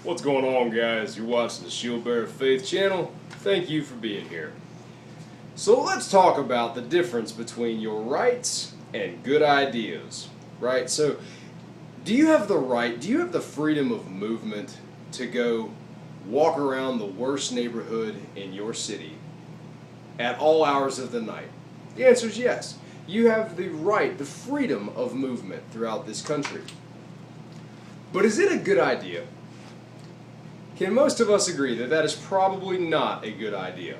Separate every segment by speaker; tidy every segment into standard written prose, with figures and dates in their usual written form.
Speaker 1: What's going on, guys? You're watching the Shieldbearer Faith channel. Thank you for being here. So let's talk about the difference between your rights and good ideas, right? So do you have the freedom of movement to go walk around the worst neighborhood in your city at all hours of the night? The answer is yes. You have the right, the freedom of movement throughout this country. But is it a good idea? Can most of us agree that that is probably not a good idea?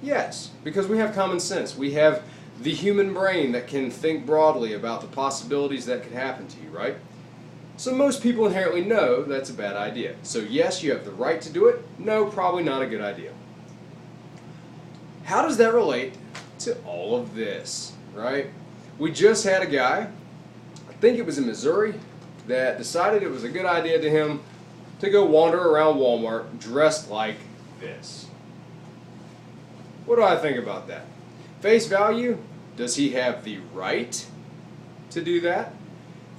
Speaker 1: Yes, because we have common sense. We have the human brain that can think broadly about the possibilities that could happen to you, right? So most people inherently know that's a bad idea. So yes, you have the right to do it. No, probably not a good idea. How does that relate to all of this, right? We just had a guy, I think it was in Missouri, that decided it was a good idea to him to go wander around Walmart dressed like this. What do I think about that? Face value, does he have the right to do that?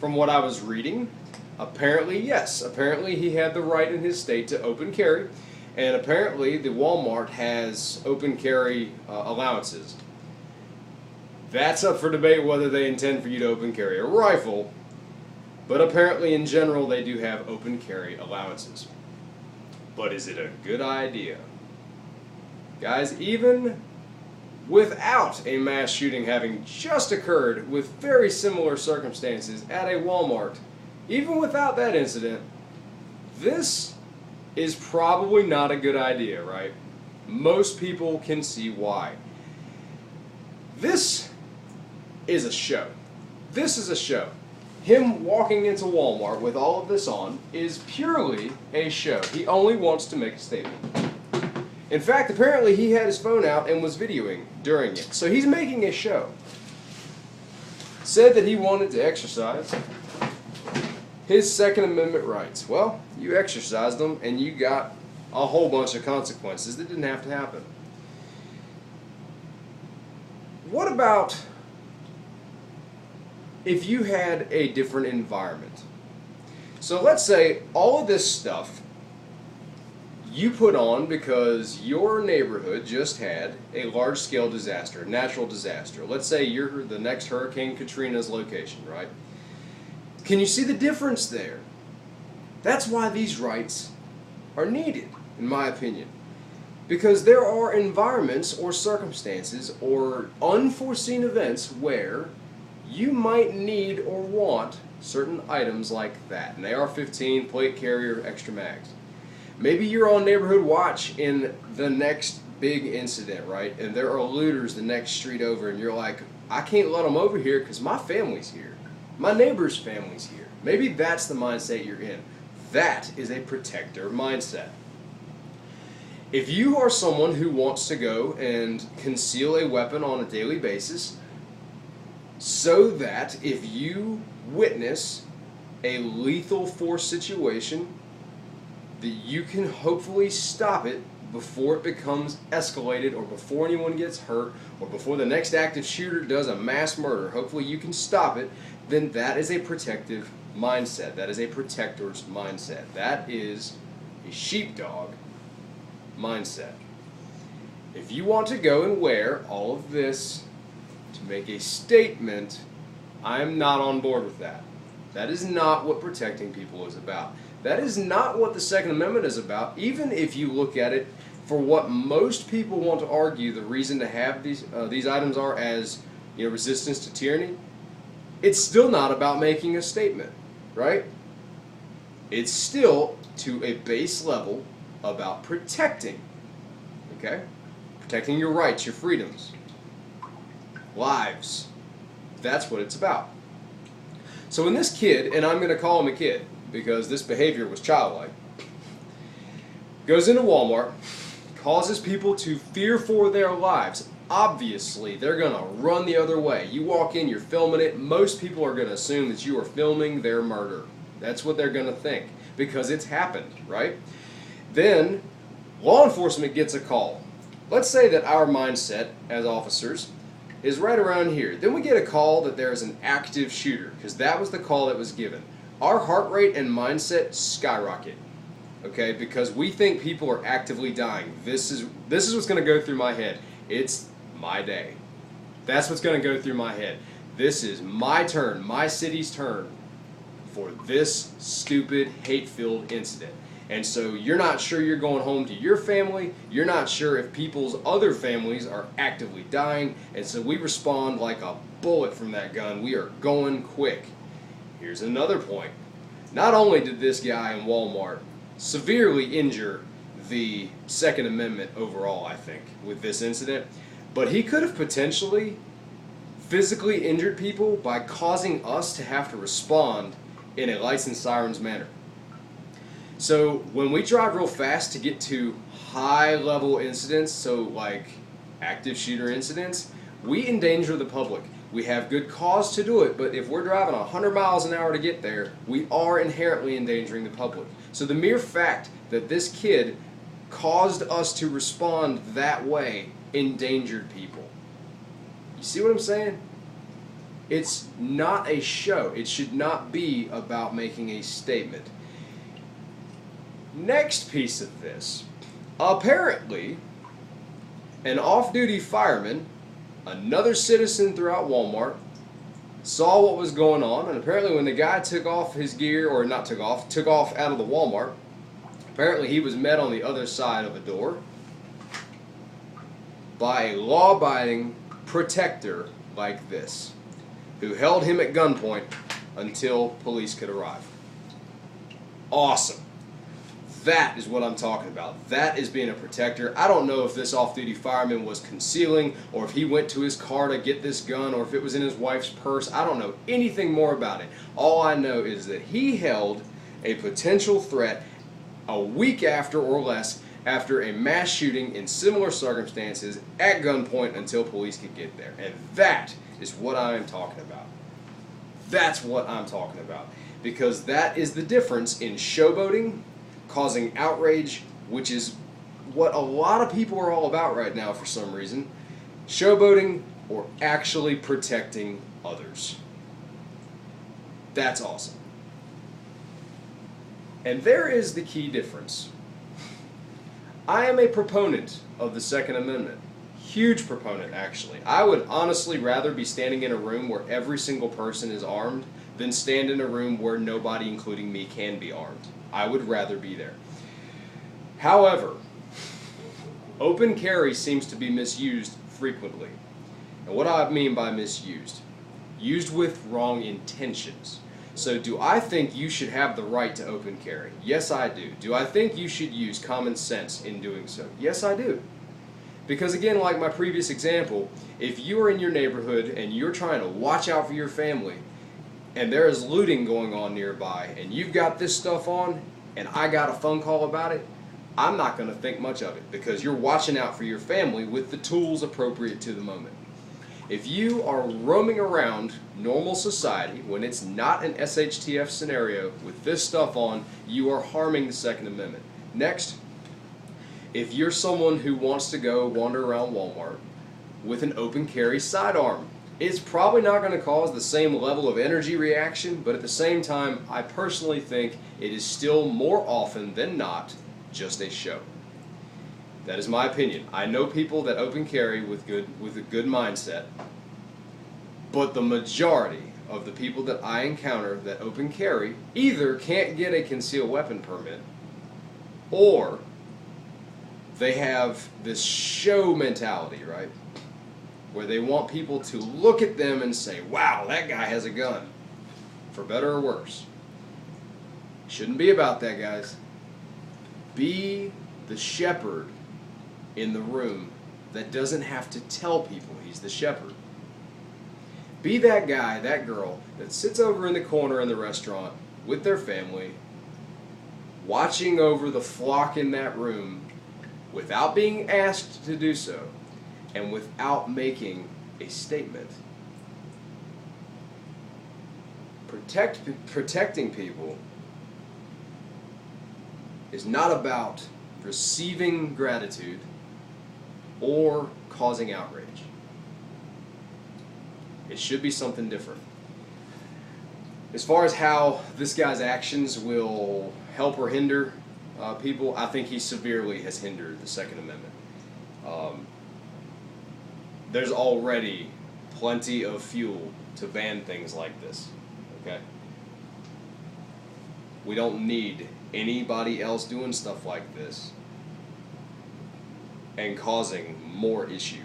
Speaker 1: From what I was reading, apparently yes. Apparently he had the right in his state to open carry, and apparently the Walmart has open carry allowances. That's up for debate whether they intend for you to open carry a rifle, but apparently in general they do have open carry allowances. But is it a good idea? Guys, even without a mass shooting having just occurred with very similar circumstances at a Walmart, even without that incident, this is probably not a good idea, right? Most people can see why. This is a show. This is a show. Him walking into Walmart with all of this on is purely a show. He only wants to make a statement. In fact, apparently he had his phone out and was videoing during it. So he's making a show. Said that he wanted to exercise his Second Amendment rights. Well, you exercised them and you got a whole bunch of consequences that didn't have to happen. What about if you had a different environment? So let's say all of this stuff you put on because your neighborhood just had a large-scale disaster, a natural disaster. Let's say you're the next Hurricane Katrina's location, right? Can you see the difference there? That's why these rights are needed, in my opinion. Because there are environments or circumstances or unforeseen events where you might need or want certain items like that. An AR-15, plate carrier, extra mags. Maybe you're on neighborhood watch in the next big incident, right? And there are looters the next street over, and you're like, I can't let them over here because my family's here. My neighbor's family's here. Maybe that's the mindset you're in. That is a protector mindset. If you are someone who wants to go and conceal a weapon on a daily basis, so that if you witness a lethal force situation, that you can hopefully stop it before it becomes escalated or before anyone gets hurt or before the next active shooter does a mass murder, hopefully you can stop it, then that is a protective mindset. That is a protector's mindset. That is a sheepdog mindset. If you want to go and wear all of this to make a statement, I'm not on board with that. That is not what protecting people is about. That is not what the Second Amendment is about, even if you look at it for what most people want to argue the reason to have these items are as, resistance to tyranny. It's still not about making a statement, right? It's still, to a base level, about protecting, okay? Protecting your rights, your freedoms, lives. That's what it's about. So when this kid, and I'm going to call him a kid because this behavior was childlike, goes into Walmart, causes people to fear for their lives, obviously they're going to run the other way. You walk in, you're filming it, most people are going to assume that you are filming their murder. That's what they're going to think because it's happened, right? Then law enforcement gets a call. Let's say that our mindset as officers is right around here. Then we get a call that there is an active shooter because that was the call that was given. Our heart rate and mindset skyrocket. okay? Because we think people are actively dying. This is what's going to go through my head. It's my day. That's what's going to go through my head. This is my turn, my city's turn for this stupid, hate-filled incident. And so you're not sure you're going home to your family. You're not sure if people's other families are actively dying. And so we respond like a bullet from that gun. We are going quick. Here's another point. Not only did this guy in Walmart severely injure the Second Amendment overall, I think, with this incident, but he could have potentially physically injured people by causing us to have to respond in a lights and sirens manner. So when we drive real fast to get to high level incidents, so like active shooter incidents, we endanger the public. We have good cause to do it, but if we're driving 100 miles an hour to get there, we are inherently endangering the public. So the mere fact that this kid caused us to respond that way endangered people. You see what I'm saying? It's not a show. It should not be about making a statement. Next piece of this. Apparently, an off-duty fireman, another citizen throughout Walmart, saw what was going on, and apparently when the guy took off his gear, or not took off out of the Walmart, apparently he was met on the other side of a door by a law-abiding protector like this, who held him at gunpoint until police could arrive. Awesome. That is what I'm talking about. That is being a protector. I don't know if this off-duty fireman was concealing, or if he went to his car to get this gun, or if it was in his wife's purse. I don't know anything more about it. All I know is that he held a potential threat a week after or less after a mass shooting in similar circumstances at gunpoint until police could get there. And that is what I am talking about. That's what I'm talking about. Because that is the difference in showboating, causing outrage, which is what a lot of people are all about right now for some reason. Showboating or actually protecting others. That's awesome. And there is the key difference. I am a proponent of the Second Amendment. Huge proponent, actually. I would honestly rather be standing in a room where every single person is armed than stand in a room where nobody, including me, can be armed. I would rather be there. However, open carry seems to be misused frequently. And what I mean by misused? Used with wrong intentions. So do I think you should have the right to open carry? Yes, I do. Do I think you should use common sense in doing so? Yes, I do. Because again, like my previous example, if you are in your neighborhood and you're trying to watch out for your family, and there is looting going on nearby, and you've got this stuff on, and I got a phone call about it, I'm not going to think much of it, because you're watching out for your family with the tools appropriate to the moment. If you are roaming around normal society when it's not an SHTF scenario with this stuff on, you are harming the Second Amendment. Next, if you're someone who wants to go wander around Walmart with an open carry sidearm, it's probably not going to cause the same level of energy reaction, but at the same time, I personally think it is still more often than not just a show. That is my opinion. I know people that open carry with a good mindset, but the majority of the people that I encounter that open carry either can't get a concealed weapon permit, or they have this show mentality, right? Where they want people to look at them and say, wow, that guy has a gun, for better or worse. Shouldn't be about that, guys. Be the shepherd in the room that doesn't have to tell people he's the shepherd. Be that guy, that girl, that sits over in the corner in the restaurant with their family, watching over the flock in that room without being asked to do so, and without making a statement. Protecting people is not about receiving gratitude or causing outrage. It should be something different. As far as how this guy's actions will help or hinder people, I think he severely has hindered the Second Amendment. There's already plenty of fuel to ban things like this. Okay? We don't need anybody else doing stuff like this and causing more issue.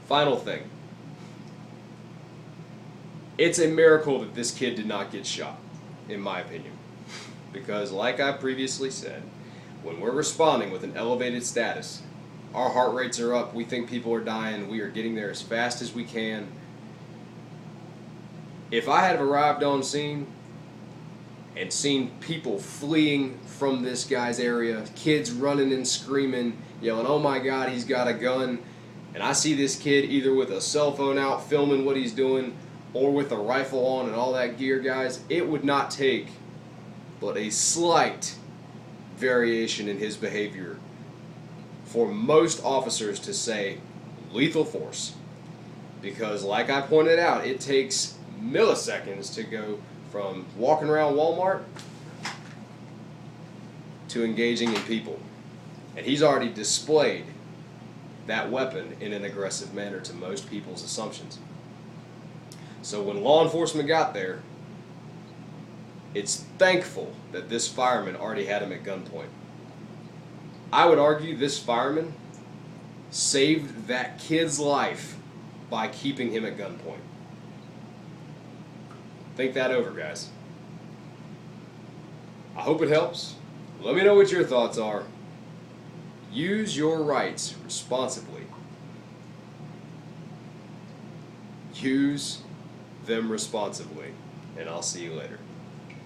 Speaker 1: Final thing. It's a miracle that this kid did not get shot, in my opinion. Because, like I previously said, when we're responding with an elevated status, our heart rates are up, we think people are dying, we are getting there as fast as we can. If I had arrived on scene and seen people fleeing from this guy's area, kids running and screaming, yelling, "Oh my God, he's got a gun," and I see this kid either with a cell phone out filming what he's doing or with a rifle on and all that gear, guys, it would not take but a slight variation in his behavior for most officers to say lethal force. Because, like I pointed out, it takes milliseconds to go from walking around Walmart to engaging in people. And he's already displayed that weapon in an aggressive manner to most people's assumptions. So when law enforcement got there, it's thankful that this fireman already had him at gunpoint. I would argue this fireman saved that kid's life by keeping him at gunpoint. Think that over, guys. I hope it helps. Let me know what your thoughts are. Use your rights responsibly. Use them responsibly. And I'll see you later.